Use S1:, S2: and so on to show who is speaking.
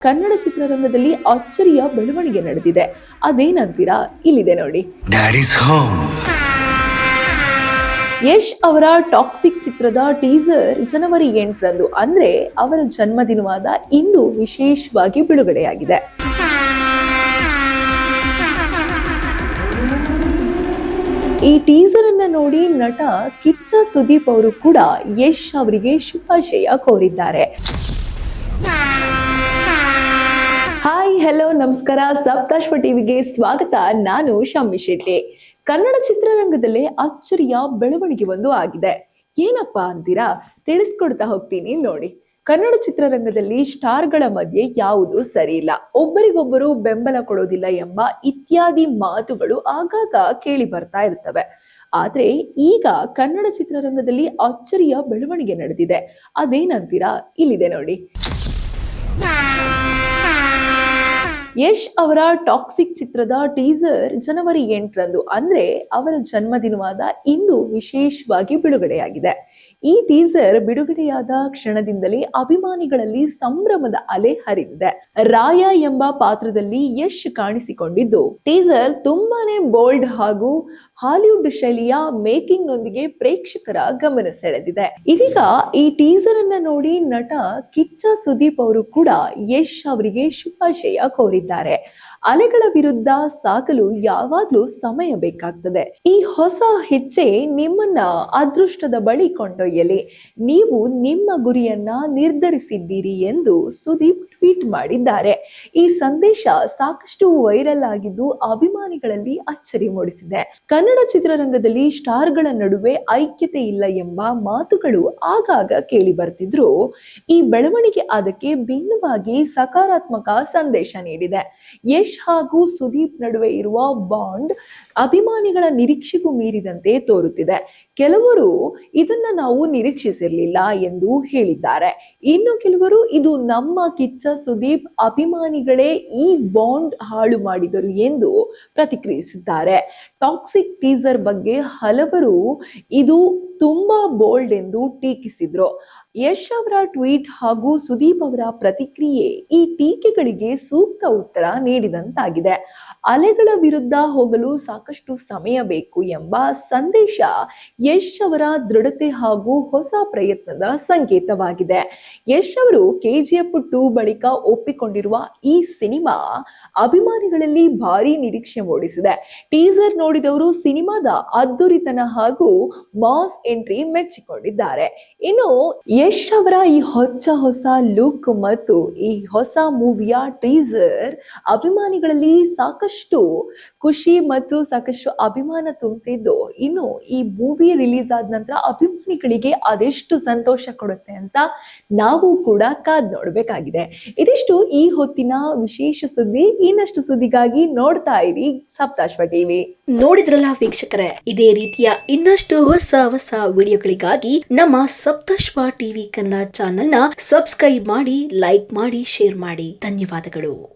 S1: ಕನ್ನಡ ಚಿತ್ರರಂಗದಲ್ಲಿ ಅಚ್ಚರಿಯ ಬೆಳವಣಿಗೆ ನಡೆದಿದೆ. ಅದೇನಂತೀರಾ? ಇಲ್ಲಿದೆ ನೋಡಿ.
S2: Daddies home.
S1: ಯಶ್ ಅವರ ಟಾಕ್ಸಿಕ್ ಚಿತ್ರದ ಟೀಸರ್ ಜನವರಿ 8ರಂದು ಅಂದ್ರೆ ಅವರ ಜನ್ಮದಿನವಾದ ಇಂದು ವಿಶೇಷವಾಗಿ ಬಿಡುಗಡೆಯಾಗಿದೆ. ಈ ಟೀಸರ್ ಅನ್ನ ನೋಡಿ ನಟ ಕಿಚ್ಚ ಸುದೀಪ್ ಅವರು ಕೂಡ ಯಶ್ ಅವರಿಗೆ ಶುಭಾಶಯ ಕೋರಿದ್ದಾರೆ. ಹಾಯ್, ಹೆಲೋ, ನಮಸ್ಕಾರ. ಸಪ್ತಾಶ್ವ ಟಿವಿಗೆ ಸ್ವಾಗತ. ನಾನು ಶಮ್ಮಿ ಶೆಟ್ಟಿ. ಕನ್ನಡ ಚಿತ್ರರಂಗದಲ್ಲೇ ಅಚ್ಚರಿಯ ಬೆಳವಣಿಗೆ ಒಂದು ಆಗಿದೆ. ಏನಪ್ಪಾ ಅಂತೀರಾ? ತಿಳಿಸ್ಕೊಡ್ತಾ ಹೋಗ್ತೀನಿ ನೋಡಿ. ಕನ್ನಡ ಚಿತ್ರರಂಗದಲ್ಲಿ ಸ್ಟಾರ್ಗಳ ಮಧ್ಯೆ ಯಾವುದು ಸರಿ ಇಲ್ಲ, ಒಬ್ಬರಿಗೊಬ್ಬರು ಬೆಂಬಲ ಕೊಡೋದಿಲ್ಲ ಎಂಬ ಇತ್ಯಾದಿ ಮಾತುಗಳು ಆಗಾಗ ಕೇಳಿ ಬರ್ತಾ ಇರ್ತವೆ. ಆದ್ರೆ ಈಗ ಕನ್ನಡ ಚಿತ್ರರಂಗದಲ್ಲಿ ಅಚ್ಚರಿಯ ಬೆಳವಣಿಗೆ ನಡೆದಿದೆ. ಅದೇನಂತೀರಾ? ಇಲ್ಲಿದೆ ನೋಡಿ. ಯಶ್ ಅವರ ಟಾಕ್ಸಿಕ್ ಚಿತ್ರದ ಟೀಸರ್ ಜನವರಿ 8ರಂದು ಅಂದ್ರೆ ಅವರ ಜನ್ಮದಿನವಾದ ಇಂದು ವಿಶೇಷವಾಗಿ ಬಿಡುಗಡೆಯಾಗಿದೆ. ಈ ಟೀಸರ್ ಬಿಡುಗಡೆಯಾದ ಕ್ಷಣದಿಂದಲೇ ಅಭಿಮಾನಿಗಳಲ್ಲಿ ಸಂಭ್ರಮದ ಅಲೆ ಹರಿದಿದೆ. ರಾಯ ಎಂಬ ಪಾತ್ರದಲ್ಲಿ ಯಶ್ ಕಾಣಿಸಿಕೊಂಡಿದ್ದು, ಟೀಸರ್ ತುಂಬಾನೇ ಬೋಲ್ಡ್ ಹಾಗೂ ಹಾಲಿವುಡ್ ಶೈಲಿಯ ಮೇಕಿಂಗ್ ನೊಂದಿಗೆ ಪ್ರೇಕ್ಷಕರ ಗಮನ ಸೆಳೆದಿದೆ. ಇದೀಗ ಈ ಟೀಸರ್ ಅನ್ನ ನೋಡಿ ನಟ ಕಿಚ್ಚ ಸುದೀಪ್ ಅವರು ಕೂಡ ಯಶ್ ಅವರಿಗೆ ಶುಭಾಶಯ ಕೋರಿದ್ದಾರೆ. ಅಲೆಗಳ ವಿರುದ್ಧ ಸಾಗಲು ಯಾವಾಗ್ಲೂ ಸಮಯ ಬೇಕಾಗ್ತದೆ. ಈ ಹೊಸ ಹೆಜ್ಜೆ ನಿಮ್ಮನ್ನ ಅದೃಷ್ಟದ ಬಳಿ ಕೊಂಡೊಯ್ಯಲಿ. ನೀವು ನಿಮ್ಮ ಗುರಿಯನ್ನ ನಿರ್ಧರಿಸಿದ್ದೀರಿ ಎಂದು ಸುದೀಪ್ ಟ್ವೀಟ್ ಮಾಡಿದ್ದಾರೆ. ಈ ಸಂದೇಶ ಸಾಕಷ್ಟು ವೈರಲ್ ಆಗಿದ್ದು ಅಭಿಮಾನಿಗಳಲ್ಲಿ ಅಚ್ಚರಿ ಮೂಡಿಸಿದೆ. ಕನ್ನಡ ಚಿತ್ರರಂಗದಲ್ಲಿ ಸ್ಟಾರ್ಗಳ ನಡುವೆ ಐಕ್ಯತೆ ಇಲ್ಲ ಎಂಬ ಮಾತುಗಳು ಆಗಾಗ ಕೇಳಿ ಬರ್ತಿದ್ರು. ಈ ಬೆಳವಣಿಗೆ ಅದಕ್ಕೆ ಭಿನ್ನವಾಗಿ ಸಕಾರಾತ್ಮಕ ಸಂದೇಶ ನೀಡಿದೆ. ಯಶ್ ಹಾಗೂ ಸುದೀಪ್ ನಡುವೆ ಇರುವ ಬಾಂಡ್ ಅಭಿಮಾನಿಗಳ ನಿರೀಕ್ಷೆಗೂ ಮೀರಿದಂತೆ ತೋರುತ್ತಿದೆ. ಕೆಲವರು ಇದನ್ನ ನಾವು ನಿರೀಕ್ಷಿಸಿರ್ಲಿಲ್ಲ ಎಂದು ಹೇಳಿದ್ದಾರೆ. ಇನ್ನು ಕೆಲವರು ಇದು ನಮ್ಮ ಕಿಚ್ಚ ಸುದೀಪ್ ಅಭಿಮಾನಿಗಳೇ ಈ ಬಾಂಡ್ ಹಾಳು ಮಾಡಿದರು ಎಂದು ಪ್ರತಿಕ್ರಿಯಿಸಿದ್ದಾರೆ. ಟಾಕ್ಸಿಕ್ ಟೀಸರ್ ಬಗ್ಗೆ ಹಲವರು ಇದು ತುಂಬಾ ಬೋಲ್ಡ್ ಎಂದು ಟೀಕಿಸಿದ್ರು. ಯಶ್ ಅವರ ಟ್ವೀಟ್ ಹಾಗೂ ಸುದೀಪ್ ಅವರ ಪ್ರತಿಕ್ರಿಯೆ ಈ ಟೀಕೆಗಳಿಗೆ ಸೂಕ್ತ ಉತ್ತರ ನೀಡಿದಂತಾಗಿದೆ. ಅಲೆಗಳ ವಿರುದ್ಧ ಹೋಗಲು ಸಾಕಷ್ಟು ಸಮಯ ಬೇಕು ಎಂಬ ಸಂದೇಶ ಯಶ್ ಅವರ ದೃಢತೆ ಹಾಗೂ ಹೊಸ ಪ್ರಯತ್ನದ ಸಂಕೇತವಾಗಿದೆ. ಯಶ್ ಅವರು KGF 2 ಬಳಿಕ ಒಪ್ಪಿಕೊಂಡಿರುವ ಈ ಸಿನಿಮಾ ಅಭಿಮಾನಿಗಳಲ್ಲಿ ಭಾರಿ ನಿರೀಕ್ಷೆ ಮೂಡಿಸಿದೆ. ಟೀಸರ್ ನೋಡಿದವರು ಸಿನಿಮಾದ ಅದ್ದೂರಿತನ ಹಾಗೂ ಮಾಸ್ ಎಂಟ್ರಿ ಮೆಚ್ಚಿಕೊಂಡಿದ್ದಾರೆ. ಇನ್ನು ಯಶ್ ಅವರ ಈ ಹೊಸ ಲುಕ್ ಮತ್ತು ಈ ಹೊಸ ಮೂವಿಯ ಟೀಸರ್ ಅಭಿಮಾನಿಗಳಲ್ಲಿ ಸಾಕಷ್ಟು ಖುಷಿ ಮತ್ತು ಸಾಕಷ್ಟು ಅಭಿಮಾನ ತುಂಬಿಸಿದ್ದು, ಇನ್ನು ಈ ಮೂವಿ ರಿಲೀಸ್ ಆದ ನಂತರ ಅಭಿಮಾನಿಗಳಿಗೆ ಅದೆಷ್ಟು ಸಂತೋಷ ಕೊಡುತ್ತೆ ಅಂತ ನಾವು ಕೂಡ ಕಾದ್ ನೋಡ್ಬೇಕಾಗಿದೆ. ಇದಿಷ್ಟು ಈ ಹೊತ್ತಿನ ವಿಶೇಷ ಸುದ್ದಿ. ಇನ್ನಷ್ಟು ಸುದ್ದಿಗಾಗಿ ನೋಡ್ತಾ ಇರಿ ಸಪ್ತಾಶ್ವ ಟಿವಿ.
S3: ನೋಡಿದ್ರಲ್ಲ ವೀಕ್ಷಕರೇ, ಇದೇ ರೀತಿಯ ಇನ್ನಷ್ಟು ಹೊಸ ವಿಡಿಯೋಗಳಿಗಾಗಿ ನಮ್ಮ ಸಪ್ತಾಶ್ವ ಟಿವಿ ಕನ್ನಡ ಚಾನೆಲ್ನ ಸಬ್ಸ್ಕ್ರೈಬ್ ಮಾಡಿ, ಲೈಕ್ ಮಾಡಿ, ಶೇರ್ ಮಾಡಿ. ಧನ್ಯವಾದಗಳು.